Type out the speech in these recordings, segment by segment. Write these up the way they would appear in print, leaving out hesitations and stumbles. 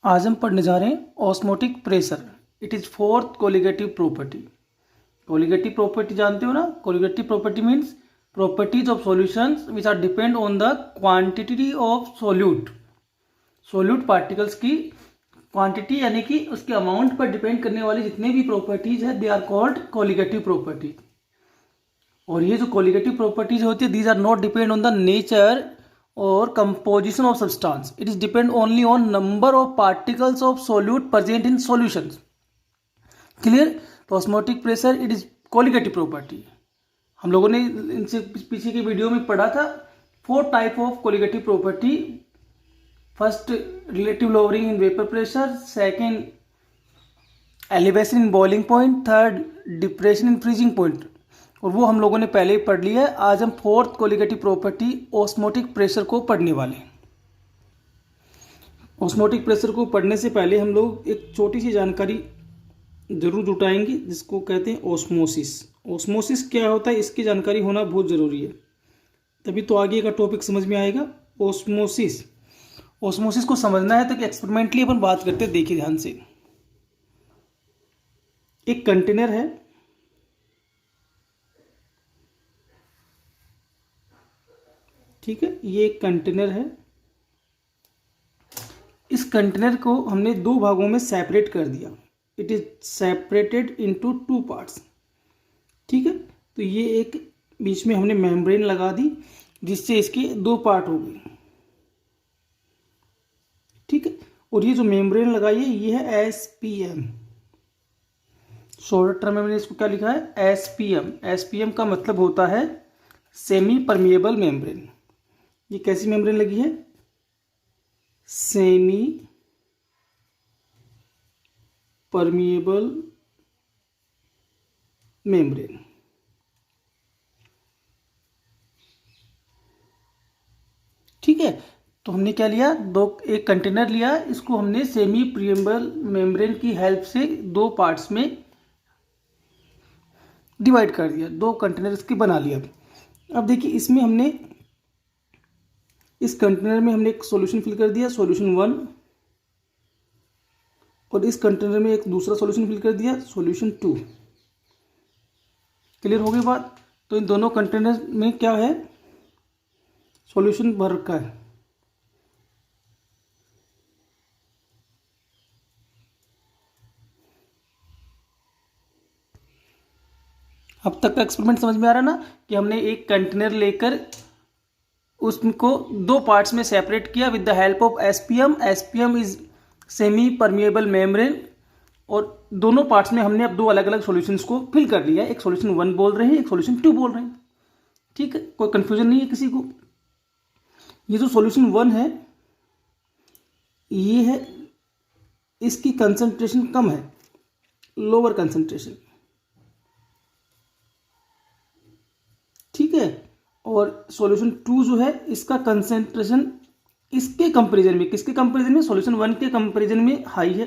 आज हम पढ़ने जा रहे हैं osmotic pressure. It is fourth colligative property. Colligative property जानते हो ना? Colligative property means properties of solutions which are depend on the quantity of solute particles की क्वांटिटी यानी कि उसके अमाउंट पर डिपेंड करने वाली जितने भी प्रॉपर्टीज है they are called colligative property. और ये जो कोलिगेटिव प्रॉपर्टीज होती है these are not depend on the nature or composition of substance. It is depend only on number of particles of solute present in solutions. Clear? तो osmotic pressure it is colligative property. हम लोगों ने इनसे पीछे के video में पढ़ा था 4 type of colligative property. First relative lowering in vapor pressure, second elevation in boiling point, third depression in freezing point. और वो हम लोगों ने पहले ही पढ़ लिया है। आज हम fourth colligative property osmotic pressure को पढ़ने वाले हैं। ऑस्मोटिक प्रेशर को पढ़ने से पहले हम लोग एक छोटी सी जानकारी जरूर जुटाएंगे जिसको कहते हैं ऑस्मोसिस। ऑस्मोसिस क्या होता है इसकी जानकारी होना बहुत ज़रूरी है, तभी तो आगे का टॉपिक समझ में आएगा। ऑस्मोसिस को समझना है तो एक्सपेरिमेंटली अपन बात करते हैं। देखिए ध्यान से, एक कंटेनर है, ठीक है, ये एक कंटेनर है। इस कंटेनर को हमने दो भागों में सेपरेट कर दिया। It is separated into 2 parts, ठीक है। तो ये एक बीच में हमने मेम्ब्रेन लगा दी जिससे इसके 2 पार्ट हो गए, ठीक है। और ये जो मेम्ब्रेन लगाई है ये है SPM। शॉर्ट टर्म में मैंने इसको क्या लिखा है? SPM। SPM का मतलब होता है सेमी परमिएबल मेम्ब्रेन। ये कैसी मेम्ब्रेन लगी है? सेमी परमिएबल मेम्ब्रेन, ठीक है। तो हमने क्या लिया? एक कंटेनर लिया, इसको हमने सेमी परमिएबल मेम्ब्रेन की हेल्प से 2 पार्ट्स में डिवाइड कर दिया, 2 कंटेनर इसके बना लिया। अब देखिए इसमें हमने इस कंटेनर में हमने एक सॉल्यूशन फिल कर दिया, सॉल्यूशन 1, और इस कंटेनर में एक दूसरा सॉल्यूशन फिल कर दिया, सॉल्यूशन 2। क्लियर हो गई बात? तो इन दोनों कंटेनर में क्या है? सॉल्यूशन भर रखा है। अब तक का एक्सपेरिमेंट समझ में आ रहा है ना कि हमने एक कंटेनर लेकर उसको 2 पार्ट्स में सेपरेट किया with the help of SPM। SPM is semi permeable membrane, और दोनों पार्ट्स में हमने अब 2 अलग अलग सॉल्यूशंस को फिल कर लिया। एक सॉल्यूशन 1 बोल रहे हैं, एक सॉल्यूशन 2 बोल रहे हैं, ठीक है। कोई कंफ्यूजन नहीं है किसी को? ये जो सॉल्यूशन 1 है ये है, इसकी कंसंट्रेशन कम है, लोअर कंसंट्रेशन, ठीक है। और सॉल्यूशन 2 जो है इसका कंसेंट्रेशन इसके कंपैरिजन में, किसके कंपैरिजन में? सॉल्यूशन 1 के कंपैरिजन में हाई है।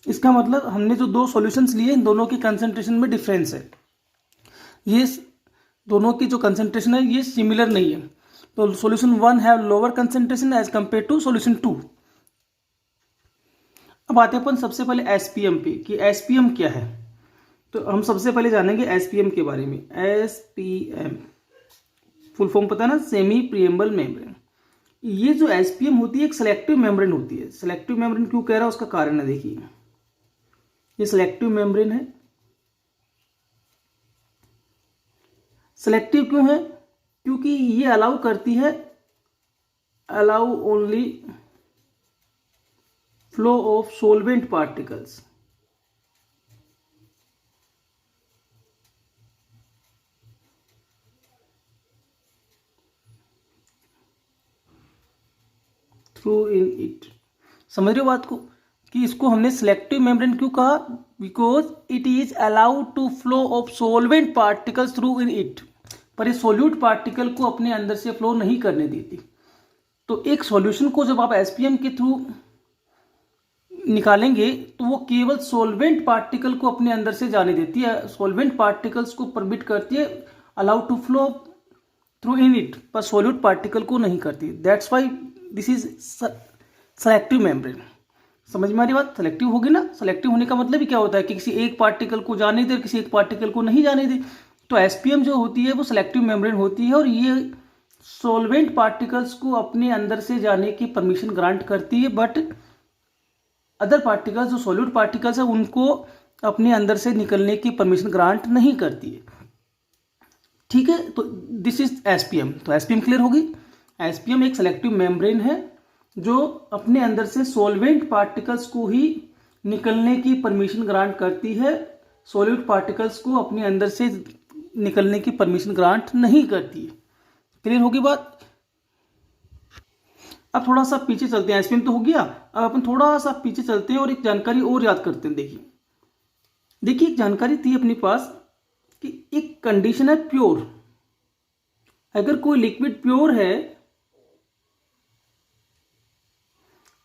इसका मतलब हमने जो 2 सॉल्यूशंस लिए इन दोनों की कंसेंट्रेशन में डिफरेंस है। ये दोनों की जो कंसेंट्रेशन है ये सिमिलर नहीं है। तो solution 1 have lower concentration as compare to solution 2। अब आते हैं अपन सबसे पहले SPM पे कि SPM क्या है। तो हम सबसे पहले जानेंगे SPM के बारे में। SPM फुल फॉर्म पता है ना? Semi permeable membrane. ये जो SPM होती है एक सेलेक्टिव मेम्ब्रेन होती है। सेलेक्टिव मेम्ब्रेन क्यों कह रहा है उसका कारण है, देखिए ये सेलेक्टिव मेम्ब्रेन है। सेलेक्टिव क्यों है? क्योंकि ये अलाउ करती है, allow only flow of solvent particles through in it. समझ रहे हो बात को कि इसको हमने सिलेक्टिव मेम्ब्रेन क्यों कहा? Because it is allowed to flow of solvent particles through in it. पर ये सोल्यूट पार्टिकल को अपने अंदर से फ्लो नहीं करने देती। तो एक सॉल्यूशन को जब आप SPM के थ्रू निकालेंगे तो वो केवल सोलवेंट पार्टिकल को अपने अंदर से जाने देती है, सोलवेंट पार्टिकल्स को परमिट करती है, allow to flow through in it, पर सॉल्यूट पार्टिकल को नहीं करती। That's why this is selective membrane. समझ में आ रही बात? सेलेक्टिव होगी ना। सेलेक्टिव होने का मतलब ही क्या होता है कि किसी एक पार्टिकल को जाने दे, किसी एक पार्टिकल को नहीं जाने दे। तो एसपीएम जो होती है वो सेलेक्टिव मेम्ब्रेन होती है, और ये सॉल्वेंट पार्टिकल्स को अपने अंदर से जाने की परमिशन ग्रांट करती है, बट अदर पार्टिकल्स जो सॉल्यूट पार्टिकल्स है उनको अपने अंदर से निकलने की परमिशन ग्रांट नहीं करती है। ठीक है, तो दिस इज एसपीएम। तो एसपीएम क्लियर होगी। एसपीएम एक सेलेक्टिव मेम्ब्रेन है जो अपने अंदर से सॉल्वेंट पार्टिकल्स को ही निकलने की परमिशन ग्रांट करती है, सॉल्यूट पार्टिकल्स को अपने अंदर से निकलने की परमिशन ग्रांट नहीं करती है। क्लियर होगी बात? अब थोड़ा सा पीछे चलते हैं। एसपीएम तो हो गया, अब अपन थोड़ा सा पीछे चलते हैं और एक जानकारी और याद करते हैं। देखिए एक जानकारी थी अपने पास कि एक कंडीशन है प्योर। अगर कोई लिक्विड प्योर है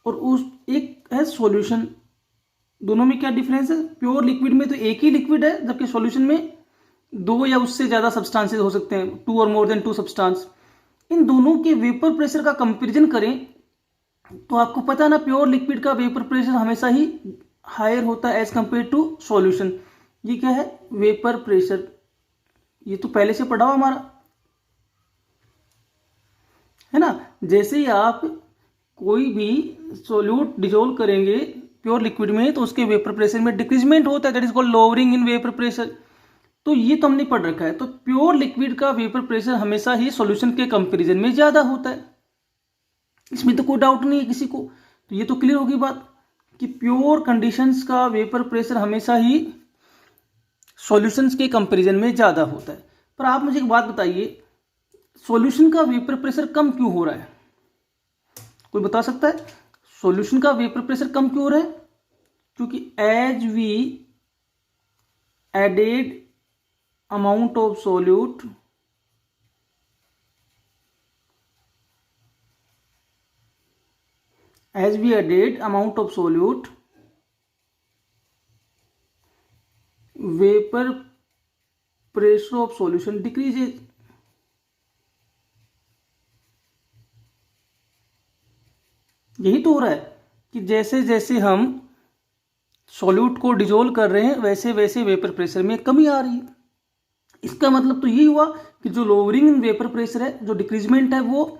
और उस एक है सॉल्यूशन, दोनों में क्या डिफरेंस है? प्योर लिक्विड में तो एक ही लिक्विड है, जबकि सॉल्यूशन में दो या उससे ज्यादा सब्सटेंसेस हो सकते हैं, 2 और मोर देन 2 सब्सटेंस। इन दोनों के वेपर प्रेशर का कंपैरिजन करें तो आपको पता है ना, प्योर लिक्विड का वेपर प्रेशर हमेशा ही हायर होता है एज कंपेयर टू सॉल्यूशन। ये क्या है? Vapour pressure. ये तो पहले से पढ़ा हुआ हमारा, है ना। जैसे ही आप कोई भी सोल्यूट डिजोल्व करेंगे प्योर लिक्विड में तो उसके वेपर प्रेशर में डिक्रीजमेंट होता है, that is called lowering in vapour pressure. तो ये तो हमने पढ़ रखा है। तो प्योर लिक्विड का वेपर प्रेशर हमेशा ही सॉल्यूशन के कंपैरिजन में ज्यादा होता है, इसमें तो कोई डाउट नहीं है किसी को। तो ये तो क्लियर होगी बात कि प्योर कंडीशंस का वेपर प्रेशर हमेशा ही सॉल्यूशंस के कंपैरिजन में ज्यादा होता है। पर आप मुझे एक बात बताइए, सॉल्यूशन का वेपर प्रेशर कम क्यों हो रहा है? कोई बता सकता है सॉल्यूशन का वेपर प्रेशर कम क्यों हो रहा है? क्योंकि as we added amount of solute as we added amount of solute, vapor pressure of solution decreases। यही तो हो रहा है कि जैसे जैसे हम सॉल्यूट को डिजोल्व कर रहे हैं वैसे वैसे वेपर प्रेशर में कमी आ रही है। इसका मतलब तो यही हुआ कि जो लोअरिंग इन वेपर प्रेशर है, जो डिक्रीजमेंट है, वो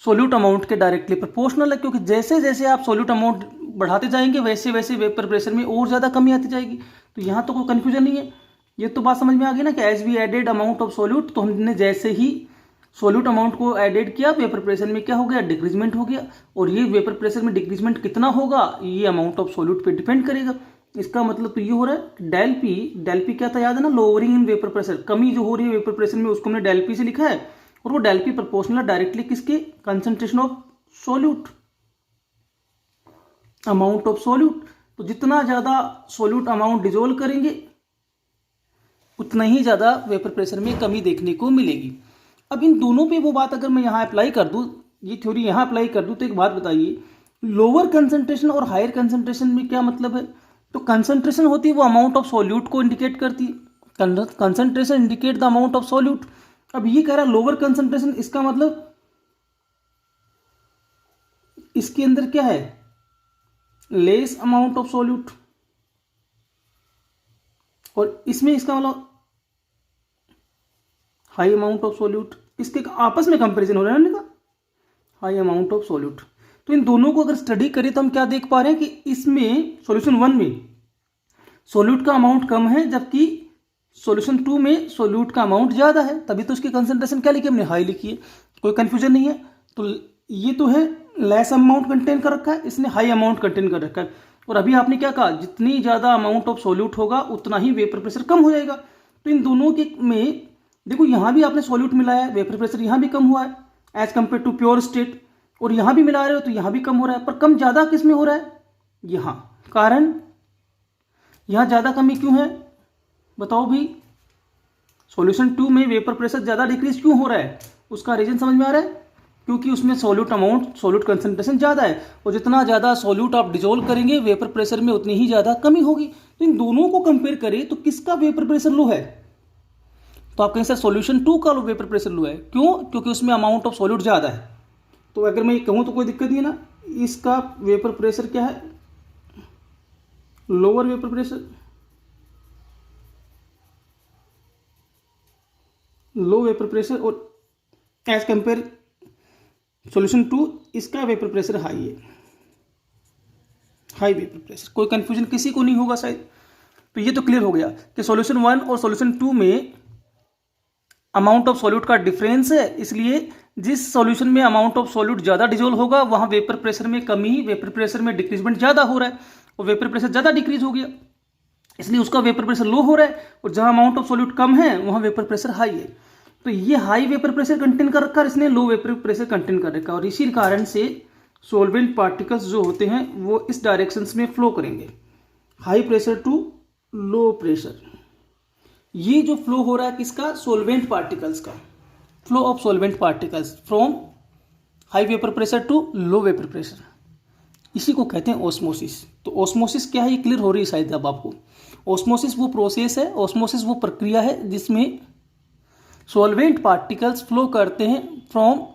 सोल्यूट अमाउंट के डायरेक्टली प्रोपोर्शनल है, क्योंकि जैसे जैसे आप सोल्यूट अमाउंट बढ़ाते जाएंगे वैसे वैसे वेपर प्रेशर में और ज़्यादा कमी आती जाएगी। तो यहाँ तो कोई कन्फ्यूजन नहीं है, ये तो बात समझ में आ गई ना कि as we added amount of solute, तो हमने जैसे ही सोल्यूट अमाउंट को एडेड किया वेपर प्रेशर में क्या हो गया? डिक्रीजमेंट हो गया। और ये वेपर प्रेशर में डिक्रीजमेंट कितना होगा ये अमाउंट ऑफ सोल्यूट पे डिपेंड करेगा। इसका मतलब तो ये हो रहा है डेल पी क्या था याद है ना? लोअरिंग इन वेपर प्रेशर, कमी जो हो रही है वेपर प्रेशर में उसको हमने डेल पी से लिखा है, और वो डेल पी प्रोपोर्शनल डायरेक्टली किसके? Concentration of solute, amount of solute. तो जितना ज्यादा सोल्यूट अमाउंट डिजोल्व करेंगे उतना ही ज्यादा वेपर प्रेशर में कमी देखने को मिलेगी। अब इन दोनों पे वो बात अगर मैं यहाँ अप्लाई कर दूं, ये थ्योरी यहाँ अप्लाई कर दूं, तो एक बात बताइए, लोअर कंसंट्रेशन और हायर कंसंट्रेशन में क्या मतलब है? तो कंसंट्रेशन होती है वो अमाउंट ऑफ सोल्यूट को इंडिकेट करती है, concentration indicate the amount of solute. अब ये कह रहा है लोअर कंसंट्रेशन, इसका मतलब इसके अंदर क्या है? लेस अमाउंट ऑफ सोल्यूट, और इसमें इसका मतलब हाई अमाउंट ऑफ सोल्यूट। इसके आपस में कंपैरिजन हो रहा है ना, हाई अमाउंट ऑफ सोल्यूट। तो इन दोनों को अगर स्टडी करें तो हम क्या देख पा रहे हैं कि इसमें सॉल्यूशन 1 में सोल्यूट का अमाउंट कम है, जबकि सॉल्यूशन 2 में सोल्यूट का अमाउंट ज्यादा है, तभी तो उसकी कंसंट्रेशन क्या लिखी हमने? हाई लिखी है। कोई कंफ्यूजन नहीं है। तो ये तो है लेस अमाउंट कंटेन कर रखा है, इसने हाई अमाउंट कंटेन कर रखा है। और अभी आपने क्या कहा? जितनी ज्यादा अमाउंट ऑफ सोल्यूट होगा उतना ही वेपर प्रेशर कम हो जाएगा। तो इन दोनों के में देखो, यहां भी आपने सोल्यूट मिलाया है, वेपर प्रेशर यहां भी कम हुआ है as compare to pure state, और यहां भी मिला रहे हो तो यहां भी कम हो रहा है। पर कम ज्यादा किस में हो रहा है? यहां। कारण यहां ज्यादा कमी क्यों है बताओ भी? सॉल्यूशन 2 में वेपर प्रेशर ज्यादा डिक्रीज क्यों हो रहा है? उसका रीजन समझ में आ रहा है? क्योंकि उसमें सोल्यूट अमाउंट, सोल्यूट कंसंट्रेशन ज्यादा है, और जितना ज्यादा सोल्यूट आप डिजोल्व करेंगे वेपर प्रेशर में उतनी ही ज्यादा कमी होगी। तो इन दोनों को कंपेयर करें तो किसका वेपर प्रेशर लो है? तो आप कहें सर सॉल्यूशन 2 का लो वेपर प्रेशर लो है, क्यों? क्योंकि उसमें अमाउंट ऑफ सॉल्यूट ज़्यादा है। तो अगर मैं ये कहूँ तो कोई दिक्कत नहीं है ना। इसका वेपर प्रेशर क्या है? लोअर वेपर प्रेशर, लो वेपर प्रेशर, और एज कंपेयर सॉल्यूशन 2 इसका वेपर प्रेशर हाई है, हाई वेपर प्रेशर। कोई कंफ्यूजन किसी को नहीं होगा शायद। तो ये तो क्लियर हो गया कि सॉल्यूशन 1 और सॉल्यूशन 2 में अमाउंट ऑफ सॉल्यूट का डिफरेंस है, इसलिए जिस सॉल्यूशन में अमाउंट ऑफ सॉल्यूट ज़्यादा डिजोल्व होगा वहाँ वेपर प्रेशर में कमी, वेपर प्रेशर में डिक्रीजमेंट ज़्यादा हो रहा है, और वेपर प्रेशर ज़्यादा डिक्रीज हो गया, इसलिए उसका वेपर प्रेशर लो हो रहा है। और जहाँ अमाउंट ऑफ सॉल्यूट कम है वहाँ वेपर प्रेशर हाई है। तो ये हाई वेपर प्रेशर कंटेन कर रखा है, इसने लो वेपर प्रेशर कंटेन कर रखा है, और इसी कारण से सॉल्वेंट पार्टिकल्स जो होते हैं वो इस डायरेक्शंस में फ्लो करेंगे, high pressure to low pressure. ये जो फ्लो हो रहा है किसका? सॉल्वेंट पार्टिकल्स का, flow of solvent particles from high vapour pressure to low vapour pressure, इसी को कहते हैं ऑस्मोसिस। तो ऑस्मोसिस क्या है ये क्लियर हो रही है शायद अब आपको। ऑस्मोसिस वो प्रोसेस है, ऑस्मोसिस वो प्रक्रिया है जिसमें सॉल्वेंट पार्टिकल्स फ्लो करते हैं from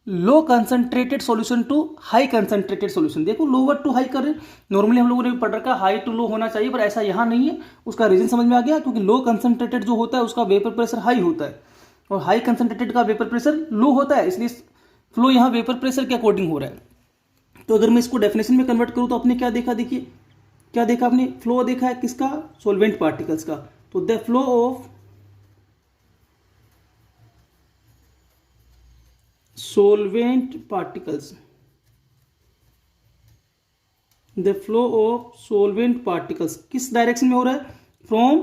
low concentrated solution to high concentrated solution. देखो लोअर टू हाई कर रहे हैं, नॉर्मली हम लोगों ने भी पढ़ रखा है हाई टू लो होना चाहिए, पर ऐसा यहाँ नहीं है। उसका रीजन समझ में आ गया, क्योंकि लो कंसंट्रेटेड जो होता है उसका वेपर प्रेशर हाई होता है और हाई कंसंट्रेटेड का वेपर प्रेशर लो होता है, इसलिए फ्लो यहाँ वेपर प्रेशर के अकॉर्डिंग हो रहा है। तो अगर मैं इसको डेफिनेशन में कन्वर्ट करूँ तो आपने क्या देखा? देखिए क्या देखा आपने? फ्लो देखा है किसका? सॉल्वेंट पार्टिकल्स का। तो the flow of solvent particles, the flow of solvent particles किस डायरेक्शन में हो रहा है? From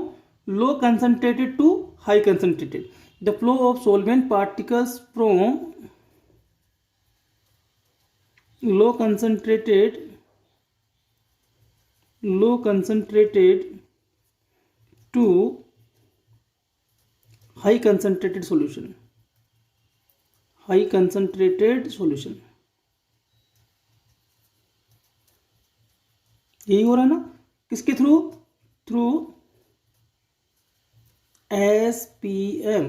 low concentrated to high concentrated. The flow of solvent particles from low concentrated to high concentrated solution, high concentrated solution, यही हो रहा है ना? किसके through? Through SPM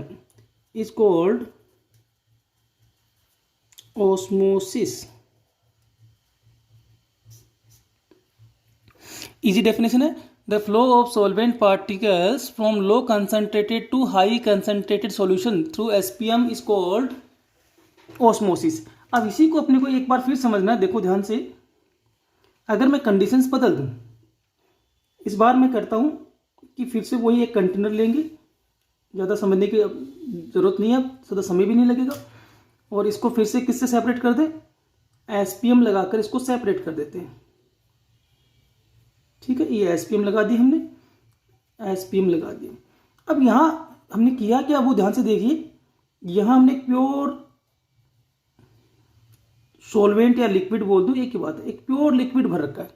is called osmosis. Easy definition है, the flow of solvent particles from low concentrated to high concentrated solution through SPM is called osmosis. अब इसी को अपने को एक बार फिर समझना है, देखो ध्यान से। अगर मैं कंडीशंस बदल दूं, इस बार मैं करता हूं कि फिर से वही एक कंटेनर लेंगे, ज़्यादा समझने की ज़रूरत नहीं है, ज़्यादा समय भी नहीं लगेगा, और इसको फिर से किससे सेपरेट कर दें? SPM लगाकर इसको सेपरेट कर देते हैं। ठीक है, ये SPM लगा दी हमने, SPM लगा दिया। अब यहाँ हमने किया क्या, वो ध्यान से देखिए। यहाँ हमने प्योर सॉल्वेंट या लिक्विड बोल दूं एक ही बात है, एक प्योर लिक्विड भर रखा है,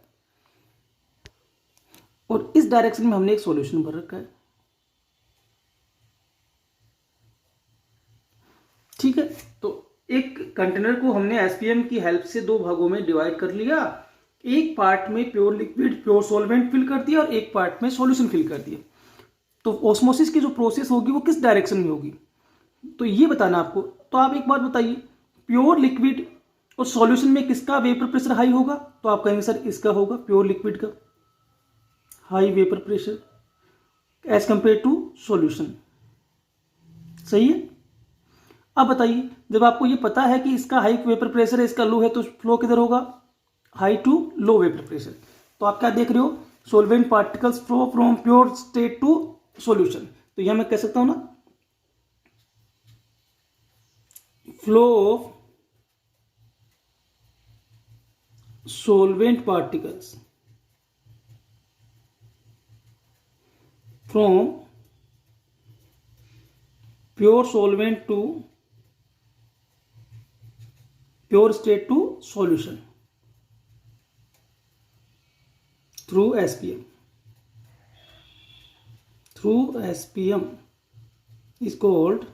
और इस डायरेक्शन में हमने एक सॉल्यूशन भर रखा है। ठीक है, तो एक कंटेनर को हमने SPM की हेल्प से दो भागों में डिवाइड कर लिया। एक पार्ट में pure liquid, pure solvent fill कर दिया, और एक पार्ट में सॉल्यूशन फिल कर दिया। तो ऑस्मोसिस की जो प्रोसेस होगी वो किस डायरेक्शन में होगी, तो ये बताना आपको। तो आप एक बात बताइए, प्योर लिक्विड और सॉल्यूशन में किसका वेपर प्रेशर हाई होगा? तो आप कहेंगे सर इसका होगा, प्योर लिक्विड का high vapour pressure as compare to solution. सही है। अब बताइए, जब आपको ये पता है कि इसका हाई वेपर प्रेशर है, इसका लो है, तो फ्लो किधर होगा? High to low vapour pressure. तो आप क्या देख रहे हो? Solvent particles flow from pure state to solution. तो यहां मैं कह सकता हूं ना, flow of solvent particles from pure solvent to pure state to solution through SPM. Through SPM is called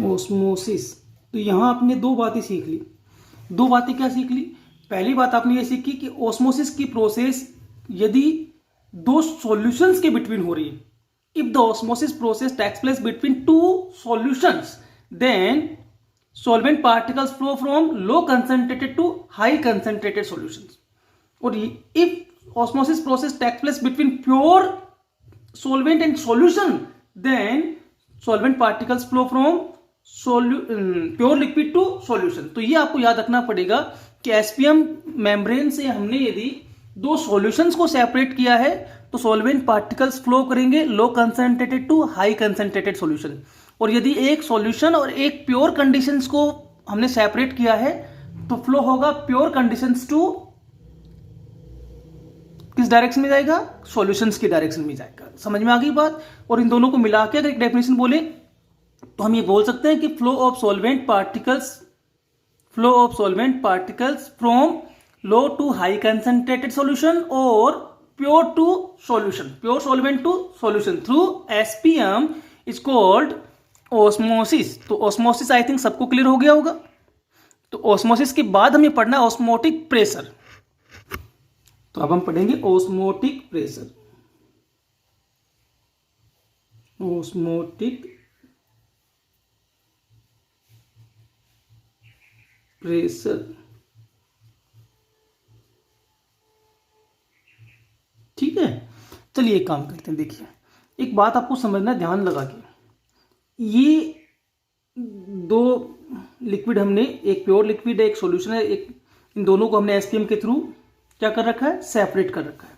osmosis. तो यहां आपने दो बातें सीख ली। दो बातें क्या सीख ली? पहली बात आपने ये सीखी कि ऑस्मोसिस की प्रोसेस यदि दो सॉल्यूशंस के बिटवीन हो रही है if the osmosis process takes place between two solutions, then solvent particles flow from low concentrated to high concentrated solutions. और if osmosis process takes place between pure solvent and solution, then solvent particles flow from pure liquid to solution. तो ये आपको याद रखना पड़ेगा कि SPM membrane से हमने यदि दो सॉल्यूशंस को सेपरेट किया है तो सॉल्वेंट पार्टिकल्स फ्लो करेंगे low concentrated to high concentrated solution. और यदि एक सॉल्यूशन और एक प्योर कंडीशंस को हमने सेपरेट किया है तो फ्लो होगा प्योर कंडीशंस टू किस डायरेक्शन में जाएगा, सॉल्यूशंस की डायरेक्शन में जाएगा. समझ में आ गई बात. और इन दोनों को मिला के अगर एक डेफिनेशन बोले तो हम ये बोल सकते हैं कि flow of solvent particles from low to high concentrated solution और pure to solution, pure solvent to solution through SPM is called osmosis. तो ऑस्मोसिस आई थिंक सबको क्लियर हो गया होगा. तो ऑस्मोसिस के बाद हमें पढ़ना है ऑस्मोटिक प्रेशर. तो अब हम पढ़ेंगे ऑस्मोटिक प्रेशर. Osmotic pressure. ठीक है, चलिए एक काम करते हैं. देखिए एक बात आपको समझना, ध्यान लगा के, ये दो लिक्विड हमने, एक प्योर लिक्विड है एक सॉल्यूशन है, एक इन दोनों को हमने एसपीएम के थ्रू क्या कर रखा है, सेपरेट कर रखा है.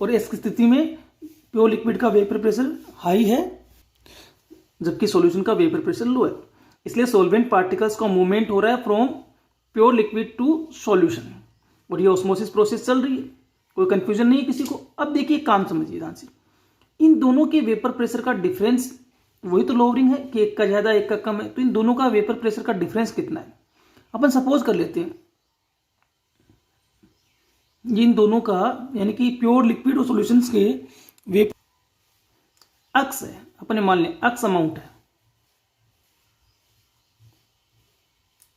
और इस स्थिति में प्योर लिक्विड का वेपर प्रेशर हाई है जबकि सॉल्यूशन का वेपर प्रेशर लो है. इसलिए सॉल्वेंट पार्टिकल्स का मूवमेंट हो रहा है from pure liquid to solution और ये ऑस्मोसिस प्रोसेस चल रही है. कोई कंफ्यूजन नहीं है किसी को. अब देखिए काम समझिए ध्यान से. इन दोनों के वेपर प्रेशर का डिफरेंस, वही तो लोअरिंग है कि एक का ज्यादा एक का कम है, तो इन दोनों का वेपर प्रेशर का डिफरेंस कितना है. अपन सपोज कर लेते हैं ये इन दोनों का, यानी कि प्योर लिक्विड और सॉल्यूशंस के वेपर अक्स है, अपने मान लें अक्स अमाउंट है.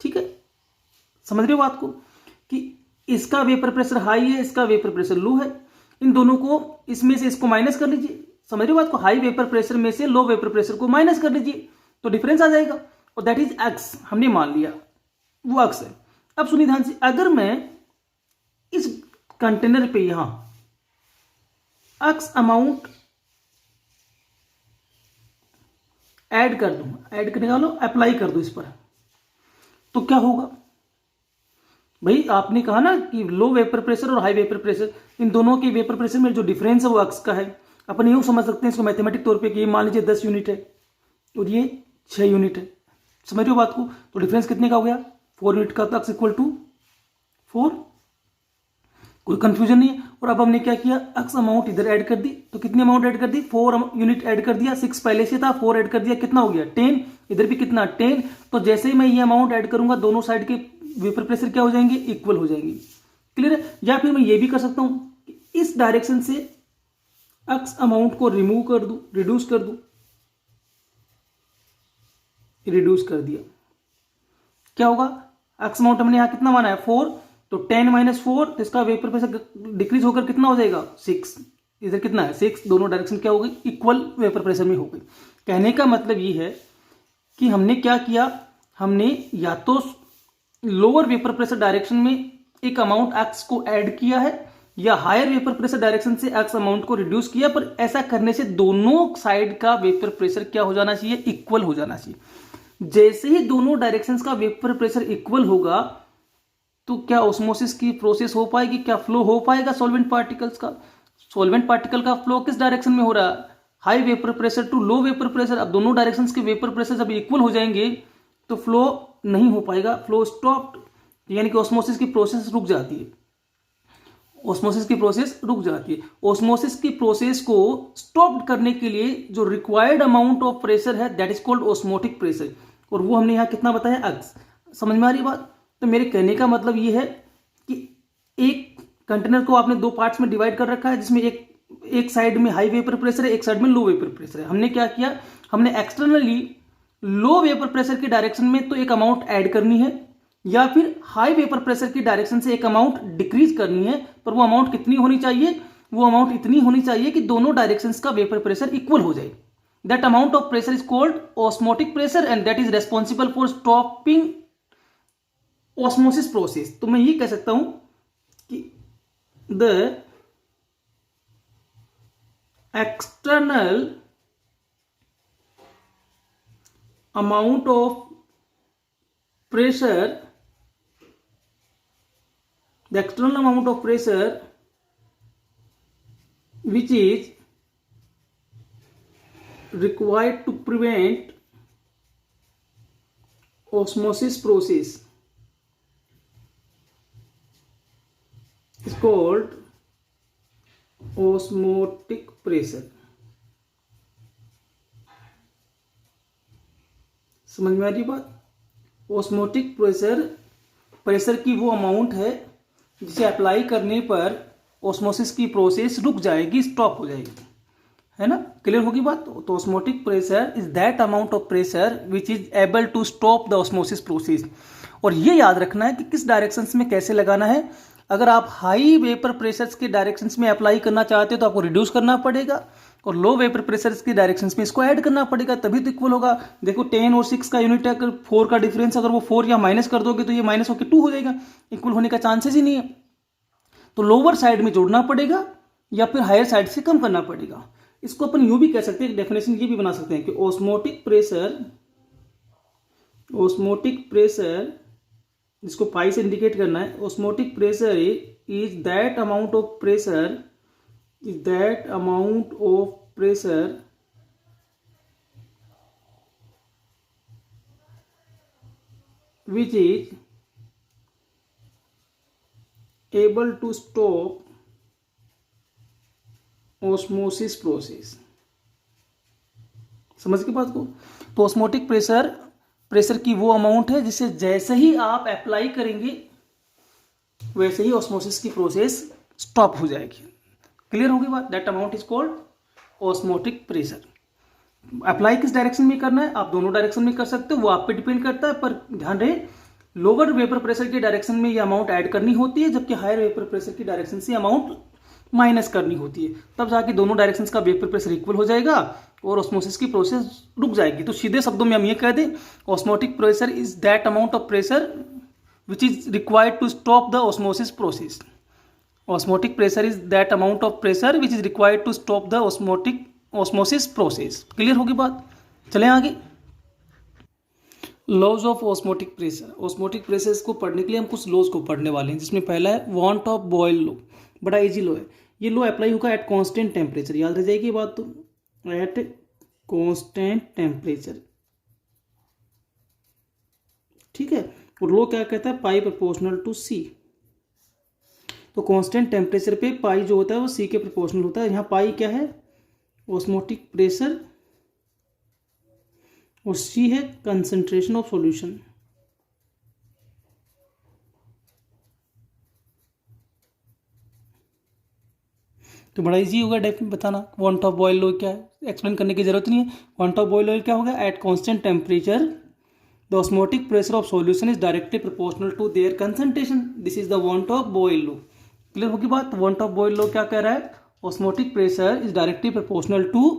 ठीक है, समझ रहे हो बात को कि इसका वेपर प्रेशर हाई है, इसका वेपर प्रेशर लो है. इन दोनों को, इसमें से इसको माइनस कर लीजिए. समझ रहे हो बात को, हाई वेपर प्रेशर में से लो वेपर प्रेशर को माइनस कर लीजिए तो डिफरेंस आ जाएगा और दैट इज एक्स. हमने मान लिया वो एक्स है. अब सुनिए ध्यान से, अगर मैं इस कंटेनर पे यहां एक्स अमाउंट ऐड कर दूं, ऐड करने वालों अप्लाई कर दूं इस पर, तो क्या होगा भाई. आपने कहा ना कि लो वेपर प्रेशर और हाई वेपर प्रेशर, इन दोनों के वेपर प्रेशर में जो डिफरेंस है वो एक्स का है. अपन यूं समझ सकते हैं इसको मैथमेटिक तौर पे कि ये मान लीजिए 10 यूनिट है और ये 6 यूनिट है. समझ रहे हो बात को. तो डिफरेंस कितने का हो गया, 4 यूनिट का, तो एक्स इक्वल टू 4. कोई कंफ्यूजन नहीं है. और अब हमने क्या किया, एक्स अमाउंट इधर ऐड कर दी. तो कितनी अमाउंट ऐड कर दी, 4 यूनिट ऐड कर दिया. 6 पहले से था, 4 ऐड कर दिया, कितना हो गया 10. इधर भी कितना 10. तो जैसे ही मैं ये अमाउंट ऐड करूंगा दोनों साइड के वेपर प्रेशर क्या हो जाएंगे, इक्वल हो जाएंगे. क्लियर है. या फिर मैं ये भी कर सकता हूं कि इस डायरेक्शन से एक्स अमाउंट को रिमूव कर दूं, रिड्यूस कर दूं. रिड्यूस कर दिया, क्या होगा, एक्स अमाउंट हमने यहां कितना माना है 4, तो 10 माइनस 4, तो इसका वेपर प्रेशर डिक्रीज होकर कितना हो जाएगा 6. इधर कितना है 6. दोनों डायरेक्शन क्या हो गई, इक्वल वेपर प्रेशर में हो गई. कहने का मतलब ये है कि हमने क्या किया, हमने या तो लोअर वेपर प्रेशर डायरेक्शन में एक अमाउंट एक्स को ऐड किया है या हायर वेपर प्रेशर डायरेक्शन से एक्स अमाउंट को रिड्यूस किया. पर ऐसा करने से दोनों साइड का वेपर प्रेशर क्या हो जाना चाहिए, इक्वल हो जाना चाहिए. जैसे ही दोनों डायरेक्शंस का वेपर प्रेशर इक्वल होगा तो क्या ऑस्मोसिस की प्रोसेस हो पाएगी, क्या फ्लो हो पाएगा सॉल्वेंट पार्टिकल्स का. सॉल्वेंट पार्टिकल का फ्लो किस डायरेक्शन में हो रहा है, high vapour pressure to low vapour pressure. अब दोनों डायरेक्शंस के वेपर प्रेशर जब इक्वल हो जाएंगे तो फ्लो नहीं हो पाएगा, फ्लो स्टॉप्ड, यानी कि ऑस्मोसिस की प्रोसेस रुक जाती है. ऑस्मोसिस की प्रोसेस रुक जाती है. ऑस्मोसिस की प्रोसेस को स्टॉप करने के लिए जो रिक्वायर्ड अमाउंट ऑफ प्रेशर है that is called osmotic pressure. और वो हमने यहां कितना बताया, एक्स. समझ में आ रही बात. तो मेरे कहने का मतलब ये है कि एक कंटेनर को आपने दो पार्ट्स में डिवाइड कर रखा है जिसमें एक साइड में हाई वेपर प्रेशर है, एक साइड में लो वेपर प्रेशर है. हमने क्या किया, हमने एक्सटर्नली लो वेपर प्रेशर की डायरेक्शन में तो एक अमाउंट ऐड करनी है या फिर हाई वेपर प्रेशर की डायरेक्शन से एक अमाउंट डिक्रीज करनी है. पर वो अमाउंट कितनी होनी चाहिए, वो अमाउंट इतनी होनी चाहिए कि दोनों डायरेक्शंस का वेपर प्रेशर इक्वल हो जाए. That amount of pressure is called osmotic pressure and that is responsible for stopping osmosis process. तो मैं ये कह सकता हूं कि the external amount of pressure, the external amount of pressure which is required to prevent osmosis process is called osmotic pressure. समझ में आ रही बात? ऑस्मोटिक प्रेशर की वो अमाउंट है जिसे अप्लाई करने पर ऑस्मोसिस की प्रोसेस रुक जाएगी, स्टॉप हो जाएगी, है ना? क्लियर होगी बात? तो osmotic pressure is that amount of pressure which is able to stop the osmosis process. और ये याद रखना है कि किस डायरेक्शंस में कैसे लगाना है. अगर आप हाई वेपर प्रेशर्स के डायरेक्शंस में अप्लाई करना चाहते हो तो आपको रिड्यूस करना पड़ेगा, और लो वेपर प्रेशर्स की डायरेक्शंस में इसको ऐड करना पड़ेगा, तभी तो इक्वल होगा. देखो 10 और 6 का यूनिट है, अगर 4 का डिफरेंस अगर वो 4 या माइनस कर दोगे तो ये माइनस होकर 2 हो जाएगा. इक्वल होने का चांसेस ही नहीं है. तो लोअर साइड में जोड़ना पड़ेगा या फिर हायर साइड से कम करना पड़ेगा. इसको अपन यूं भी कह सकते हैं, डेफिनेशन ये भी बना सकते हैं कि ऑस्मोटिक प्रेशर जिसको पाई से इंडिकेट करना है, osmotic pressure is that amount of pressure which is able to stop osmosis process. समझ की बात को? तो ऑस्मोटिक प्रेशर की वो अमाउंट है जिसे जैसे ही आप अप्लाई करेंगे वैसे ही ऑस्मोसिस की प्रोसेस स्टॉप हो जाएगी. क्लियर होगी बात? That amount is called osmotic pressure. Apply किस डायरेक्शन में करना है? आप दोनों डायरेक्शन में कर सकते हो, वो आप पे डिपेंड करता है, पर ध्यान रहे लोअर वेपर प्रेशर की डायरेक्शन में ये अमाउंट ऐड करनी होती है, जबकि हायर वेपर प्रेशर की डायरेक्शन से अमाउंट माइनस करनी होती है. तब जाके दोनों डायरेक्शंस का वेपर प्रेशर इक्वल हो जाएगा और ऑस्मोसिस की प्रोसेस रुक जाएगी. तो सीधे शब्दों में हम ये कह दें, osmotic pressure is that amount of pressure which is required to stop the osmosis process. Osmotic pressure is that amount of pressure which is required to stop the osmosis process. Clear होगी बात? चलें आगे. Laws of osmotic pressure. Osmotic pressure को पढ़ने के लिए हम कुछ लॉज को पढ़ने वाले हैं, जिसमें पहला है वॉन्ट ऑफ बॉयल लॉ. बड़ा इजी लॉ है. ये लॉ अप्लाई होगा एट कांस्टेंट टेम्परेचर. याद रह जाएगी ये बात. तो एट कांस्टेंट टेम्परेचर, ठीक है. और लॉ क्या कहता है? पाई प्रोपोर्शनल टू सी. तो कांस्टेंट टेम्परेचर पे पाई जो होता है वो सी के प्रोपोर्शनल होता है. यहाँ पाई क्या है? ऑस्मोटिक प्रेशर, और सी है कंसंट्रेशन ऑफ सॉल्यूशन. तो बड़ा इजी होगा डेफिनेट बताना. वांट ऑफ बॉयल लॉ क्या है? एक्सप्लेन करने की जरूरत नहीं है. वांट ऑफ बॉयल लॉ क्या होगा? At constant temperature the osmotic pressure of solution is directly proportional to their concentration. This is the van't of Boyle law. Clear होगी बात? वांट ऑफ बॉयल लॉ क्या कह रहा है? Osmotic pressure is directly proportional to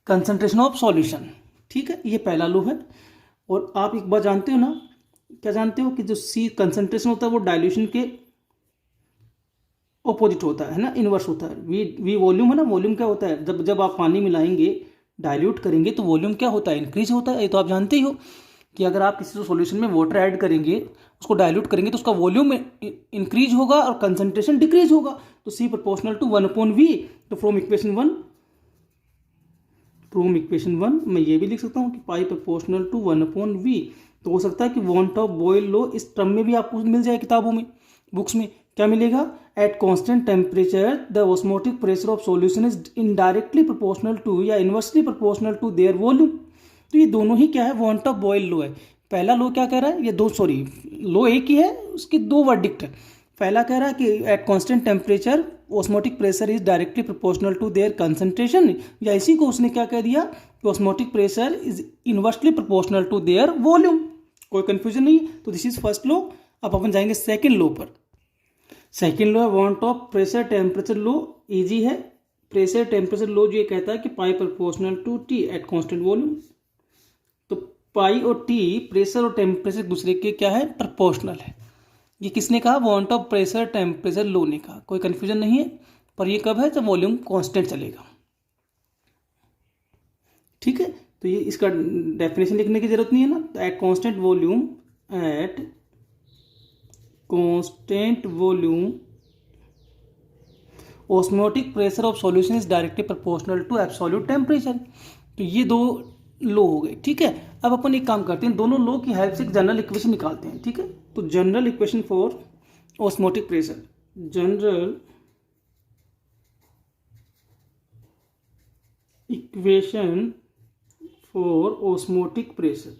concentration of solution. ठीक है, ये पहला लॉ है. और आप एक बात जानते हो ना, क्या जानते हो कि जो सी कंसंट्रेशन होता है वो डाइल्यूशन के ऑपोजिट होता है ना, इनवर्स होता है. वी वॉल्यूम है ना. वॉल्यूम क्या होता है? जब आप पानी मिलाएंगे, डाइल्यूट करेंगे तो वॉल्यूम क्या होता है? इंक्रीज होता है. ये तो आप जानते ही हो कि अगर आप किसी सॉल्यूशन में वाटर ऐड करेंगे, उसको डाइल्यूट करेंगे तो उसका वॉल्यूम इंक्रीज होगा और कंसंट्रेशन डिक्रीज होगा. तो सी प्रोपोर्शनल टू 1/v. तो फ्रॉम इक्वेशन वन मैं ये भी लिख सकता हूँ कि पाई प्रोपोर्शनल टू 1/v. तो हो सकता है कि वांट ऑफ बॉयल लॉ इस टर्म में भी आपको मिल जाए किताबों में, बुक्स में. क्या मिलेगा? At constant temperature the osmotic pressure of solution is indirectly proportional to या inversely proportional to their volume. तो ये दोनों ही क्या है? वांट ऑफ बॉयल लॉ है. पहला लॉ क्या कह रहा है? ये लॉ एक ही है, उसके दो वर्डिक्ट है. पहला कह रहा है कि at constant temperature osmotic pressure is directly proportional to their concentration, या इसी को उसने क्या कह दिया कि osmotic pressure is inversely proportional to their volume. कोई कंफ्यूजन नहीं. तो दिस इज फर्स्ट लॉ. अब अपन जाएंगे सेकेंड लॉ पर. सेकेंड लॉ है van't Hoff pressure temperature law, easy है। प्रेशर टेम्परेचर लो जो ये कहता है कि pi proportional to T at constant volume. तो पाई और टी प्रेशर और टेम्परेचर दूसरे के क्या है, प्रोपोर्शनल है। ये किसने कहा, वांट ऑफ प्रेशर टेम्परेचर लो ने कहा, कोई कंफ्यूजन नहीं है। पर ये कब है, जब वॉल्यूम कांस्टेंट चलेगा। ठीक है, तो ये इसका डेफिनेशन लिखने की जरूरत नहीं है ना। तो at constant volume, at constant volume osmotic pressure of solution is directly proportional to absolute temperature. तो ये दो लो हो गए। ठीक है, अब अपन एक काम करते हैं, दोनों लो की हेल्प से एक जनरल इक्वेशन निकालते हैं। ठीक है, तो general equation for osmotic pressure, general equation for osmotic pressure.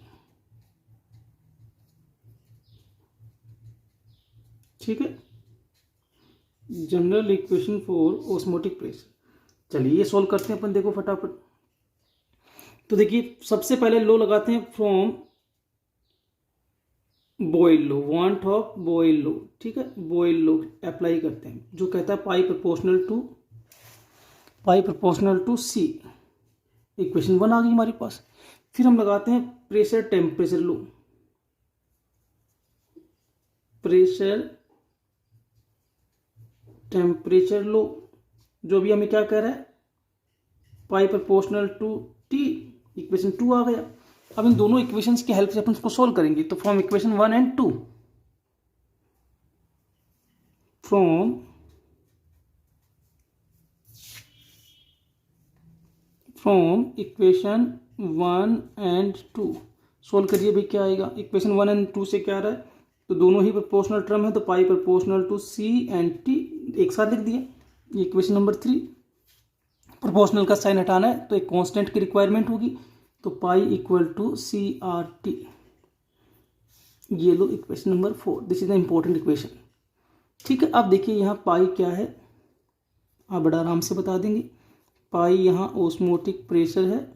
ठीक है, general equation for osmotic pressure. चलिए ये सॉल्व करते हैं अपन, देखो फटाफट। तो देखिए सबसे पहले लो लगाते हैं from Boyle law, van't of Boyle law. ठीक है, बॉयल लो अप्लाई करते हैं, जो कहता है पाई प्रोपोर्शनल टू सी। इक्वेशन 1 आ गई हमारे पास। फिर हम लगाते हैं प्रेशर टेम्परेचर लो, प्रेशर टेम्परेचर लो, जो भी हमें क्या कह रहा है, पाई प्रोपोर्शनल टू टी। इक्वेशन 2 आ गया। अब इन दोनों इक्वेशंस की हेल्प से अपन इसको सोल्व करेंगे। तो from equation 1 and 2, from equation 1 and 2 solve करिए भाई, क्या आएगा। इक्वेशन 1 एंड 2 से क्या आ रहा है, तो दोनों ही प्रोपोर्शनल टर्म है, तो pi proportional to C and T एक साथ लिख दिए। इक्वेशन नंबर 3, प्रोपोर्शनल का साइन हटाना है तो एक कांस्टेंट की रिक्वायरमेंट होगी, तो pi equal to C R T. ये law equation number 4, this is the important equation. ठीक है, अब देखिए यहाँ पाई क्या है, आप बड़ा आराम से बता देंगे। पाई यहाँ ऑस्मोटिक प्रेशर है,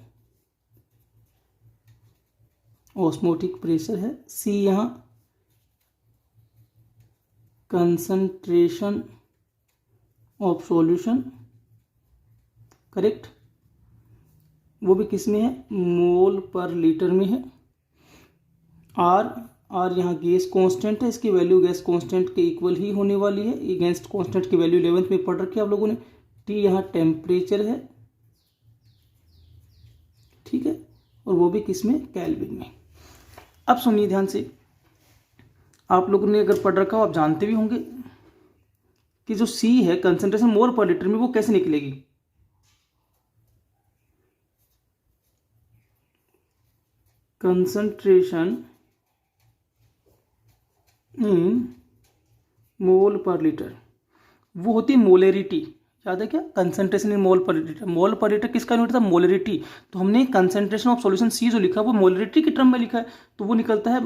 ऑस्मोटिक प्रेशर है। सी यहाँ कंसंट्रेशन ऑफ सॉल्यूशन, करेक्ट, वो भी किस में है, मोल पर लीटर में है। आर यहाँ गैस कांस्टेंट है, इसकी वैल्यू गैस कांस्टेंट के इक्वल ही होने वाली है। ये गैस कांस्टेंट की वैल्यू 11th में पढ़ रखी है आप लोगों ने। टी यहाँ टेम्परेचर है, ठीक है, और वो भी किस में, केल्विन में। अब सुनिए ध्यान से, आप लोगों ने अगर पढ़ रखा हो आप जानते भी होंगे कि जो सी है कंसंट्रेशन मोल पर लीटर में, वो कैसे निकलेगी। कंसंट्रेशन इन मोल पर लीटर, वो होती है मोलेरिटी। याद है क्या, कंसंट्रेशन इन मोल पर लीटर। मोल पर लीटर किसका यूनिट था, मोलेरिटी। तो हमने कंसंट्रेशन ऑफ सॉल्यूशन सी जो लिखा है वो मोलेरिटी की टर्म में लिखा है, तो वो निकलता है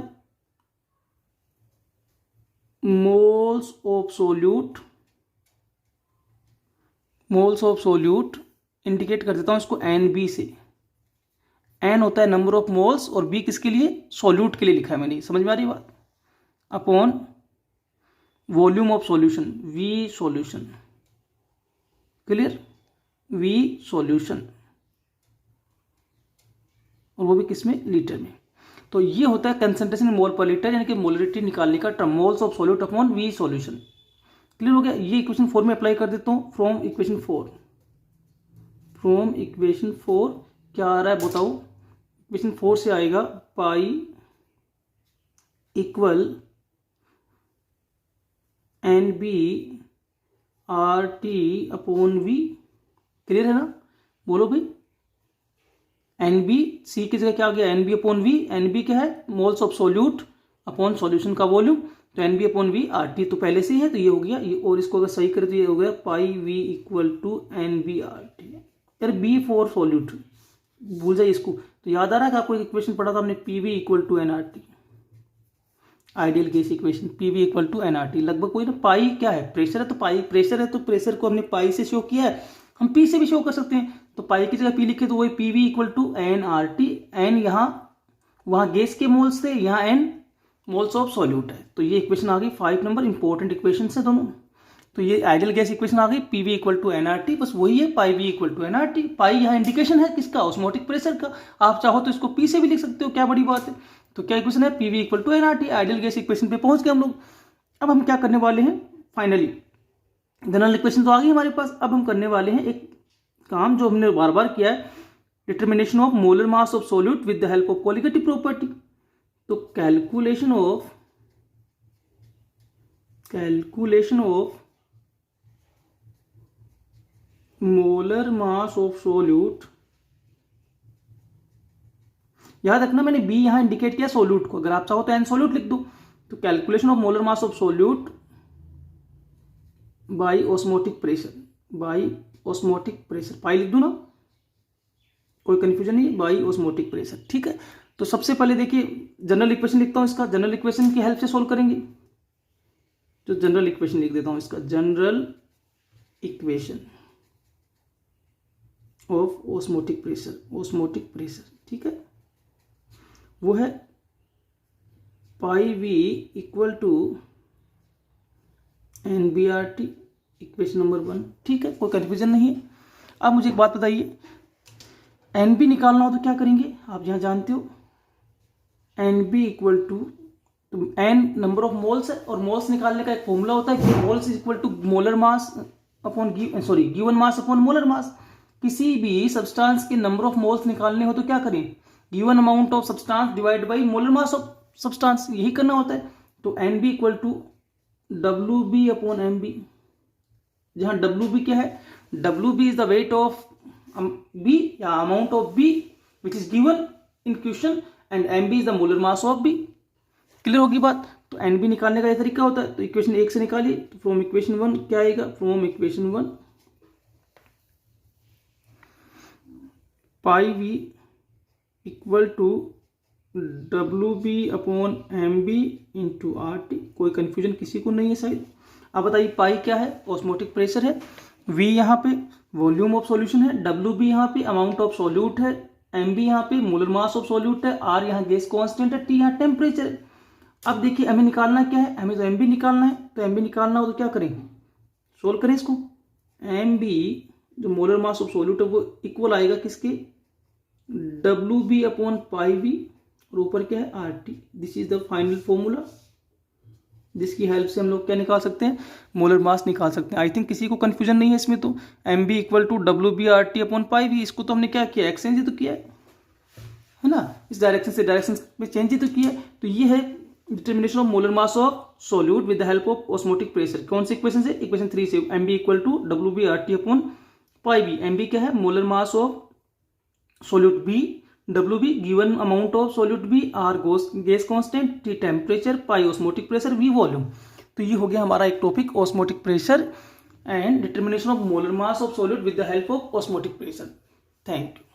मोल्स ऑफ सोल्यूट। इंडिकेट कर देता हूं इसको एन बी से। एन होता है नंबर ऑफ मोल्स और बी किसके लिए, सॉल्यूट के लिए लिखा है मैंने, समझ में आ रही बात। Upon volume of solution, V solution, clear, V solution, और वो भी किसमें, लीटर में। तो ये होता है कंसंट्रेशन इन मोल पर लीटर, यानी कि मोलरिटी निकालने का term, moles of solute upon V solution. Clear हो गया। ये इक्वेशन 4 में अप्लाई कर देता हूं। फ्रॉम इक्वेशन 4 क्या आ रहा है बताओ। इक्वेशन 4 से आएगा pi equal N B R T upon V. Clear है ना, बोलो भाई। एन बी, सी की जगह क्या आ गया, N B upon V. N B क्या है, moles of solute upon solution का वॉल्यूम, तो N B upon V R T तो पहले से ही है, तो ये हो गया ये, और इसको अगर सही करें तो ये हो गया pi V equal to n B R T. यार बी फॉर सॉल्यूट, भूल जाइए इसको। तो याद आ रहा है कि आपको एक इक्वेशन पढ़ा था हमने, P V equal to N R T, ideal gas equation, P V equal to N R T. लगभग कोई ना, पाई क्या है, प्रेशर है, तो पाई प्रेशर है, तो प्रेशर को हमने पाई से शो किया है, हम पी से भी शो कर सकते हैं। तो पाई की जगह पी लिखे तो वही P V equal to N R T. N यहाँ वहाँ गैस के मोल्स थे, यहाँ एन मोल्स ऑफ सॉल्यूट है। तो ये इक्वेशन आ गई 5 नंबर, इंपॉर्टेंट इक्वेशन है दोनों। तो ये आइडियल गैस इक्वेशन आ गई, पीवी इक्वल टू एनआरटी, बस वही है, pi V equal to NRT. पाई यहाँ इंडिकेशन है किसका, ऑस्मोटिक प्रेशर का। आप चाहो तो इसको पी से भी लिख सकते हो, क्या बड़ी बात है। तो क्या इक्वेशन है, PV equal to NRT. Ideal gas equation पे पहुंच गए हम लोग। अब हम क्या करने वाले हैं, फाइनली जनरल इक्वेशन तो आ गई हमारे पास। अब हम करने वाले हैं एक काम जो हमने बार बार किया है, determination of molar mass of solute with the help of colligative property. तो calculation of molar mass of solute, याद रखना मैंने बी यहां इंडिकेट किया सोल्यूट को, अगर आप चाहो तो एन सोल्यूट लिख दो। तो calculation of molar mass of solute by osmotic pressure, pi लिख दो ना, कोई कंफ्यूजन नहीं, बाई ऑस्मोटिक प्रेशर, ठीक है। तो सबसे पहले देखिए जनरल इक्वेशन लिखता हूं इसका, जनरल इक्वेशन की हेल्प से सोल्व करेंगे। तो जनरल इक्वेशन लिख देता हूं इसका, general equation of osmotic pressure, ठीक है, वो है pi V equal to NBRT, equation number 1, ठीक है, कोई कंफ्यूजन नहीं है। अब मुझे एक बात बताइए, NB निकालना हो तो क्या करेंगे, आप यहाँ जानते हो, NB इक्वल टू, तो N नंबर ऑफ मोल्स है, और मोल्स निकालने का एक फॉर्मूला होता है कि moles is equal to molar mass upon given mass upon molar mass. किसी भी सब्सटेंस के नंबर ऑफ मोल्स निकालने हो तो क्या करें, given amount of substance divide by molar mass of substance, यही करना होता है। तो NB equal to WB upon MB, जहां WB क्या है, WB is the weight of B या amount of B which is given in question, and MB is the molar mass of B। Clear होगी बात। तो NB निकालने का ये तरीका होता है। तो इक्वेशन 1 से निकालिए, तो फ्रॉम इक्वेशन 1 क्या आएगा, from equation 1 pi V equal to WB upon MB into RT। कोई कंफ्यूजन किसी को नहीं है शायद। अब बताइए पाई क्या है, ऑस्मोटिक प्रेशर है, V यहाँ पे वॉल्यूम ऑफ सॉल्यूशन है, WB यहाँ पे अमाउंट ऑफ सॉल्यूट है, MB यहाँ पे मोलर मास ऑफ सॉल्यूट है, R यहाँ गैस कांस्टेंट है, T यहाँ टेम्परेचर है। अब देखिए हमें निकालना क्या है, हमें तो MB निकालना है। तो MB निकालना हो तो क्या करें, सोल्व करें इसको। MB जो मोलर मास ऑफ सॉल्यूट है वो इक्वल आएगा किसके, WB अपॉन पाई वी, और ऊपर क्या है RT। This is the final formula जिसकी हेल्प से हम लोग क्या निकाल सकते हैं, मोलर मास निकाल सकते हैं। आई थिंक किसी को कंफ्यूजन नहीं है इसमें। तो MB equal to WB RT upon pi V, इसको तो हमने क्या किया, एक्सचेंज ही तो किया है ना, इस डायरेक्शन से डायरेक्शन में चेंज ही तो किया है। तो ये है determination of molar mass of solute with the help of osmotic pressure. कौन से इक्वेशन से, इक्वेशन 3 से, MB equal to WB RT upon pi V. MB क्या है, molar mass of solute B, WB given amount of solute B, R gas constant, T temperature, pi osmotic pressure, V volume. तो ये हो गया हमारा एक topic, osmotic pressure and determination of molar mass of solute with the help of osmotic pressure. Thank you.